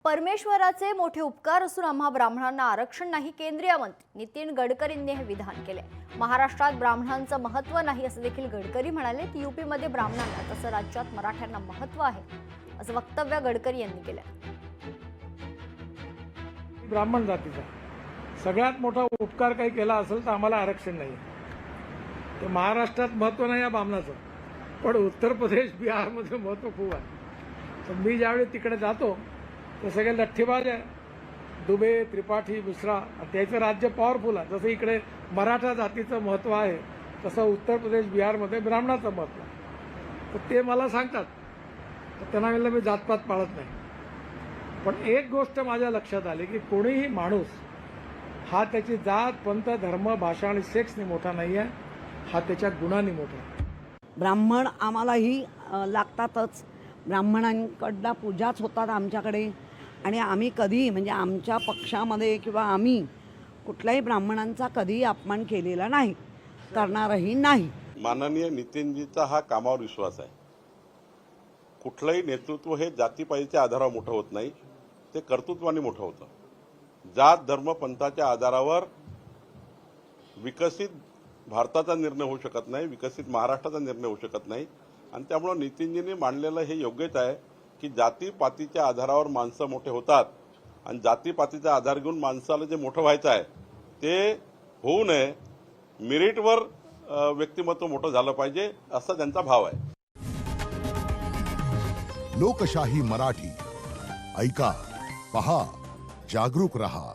परमेश्वराचे मोठे उपकार असून आम्हा ब्राह्मणांना आरक्षण नाही, केंद्रीय मंत्री नितीन गडकरींनी हे विधान केले। महाराष्ट्रात ब्राह्मणांचं महत्त्व नाही असं देखील गडकरी म्हणाले। यूपीमध्ये ब्राह्मणांना तसं राज्यात मराठ्यांना महत्त्व आहे असं वक्तव्य गडकरी यांनी केलं। ब्राह्मण जातीचा सगळ्यात मोठा उपकार काही केला असेल तर आम्हाला आरक्षण नाही। ते महाराष्ट्रात महत्त्व नाही या ब्राह्मणाचं, पण उत्तर प्रदेश बिहारमध्ये महत्त्व खूप आहे। तर मी ज्यावेळी तिकडे जातो ते सगळे लठ्ठीबाज आहे, दुबे, त्रिपाठी, मिश्रा, त्याचं राज्य पॉवरफुल आहे। जसं इकडे मराठा जातीचं महत्त्व आहे तसं उत्तर प्रदेश बिहारमध्ये ब्राह्मणाचं महत्त्व आहे। तर ते मला सांगतात, तर त्यांना म्हणलं मी जातपात पाळत नाही। पण एक गोष्ट माझ्या लक्षात आली की कोणीही माणूस हा त्याची जात, पंथ, धर्म, भाषा आणि सेक्सने मोठा नाही आहे, हा त्याच्या गुणांनी मोठा आहे। ब्राह्मण आम्हालाही लागतातच, ब्राह्मणांकडनं पूजाच होतात आमच्याकडे, आणि आम्ही कधी म्हणजे आमच्या पक्षामध्ये किंवा आम्ही कुठल्याही ब्राह्मणांचा कधीही अपमान केलेला नाही, करणारही नाही। माननीय नितीनजीचा हा कामावर विश्वास आहे। कुठलंही नेतृत्व हे जातीपातीच्या आधारावर मोठं होत नाही, ते कर्तृत्वाने मोठं होतं। जात, धर्म, पंथाच्या आधारावर विकसित भारताचा निर्णय होऊ शकत नाही, विकसित महाराष्ट्राचा निर्णय होऊ शकत नाही। आणि त्यामुळे नितीनजींनी मांडलेलं हे योग्यच आहे की जातीपातीच्या आधारावर माणसं मोठे होतात आणि जातीपातीचा आधार घेऊन माणसाला जे मोठं व्हायचं आहे ते होऊ नये, मेरिटवर व्यक्तिमत्व मोठं झालं पाहिजे असा त्यांचा भाव आहे। लोकशाही मराठी ऐका, पहा, जागरूक रहा।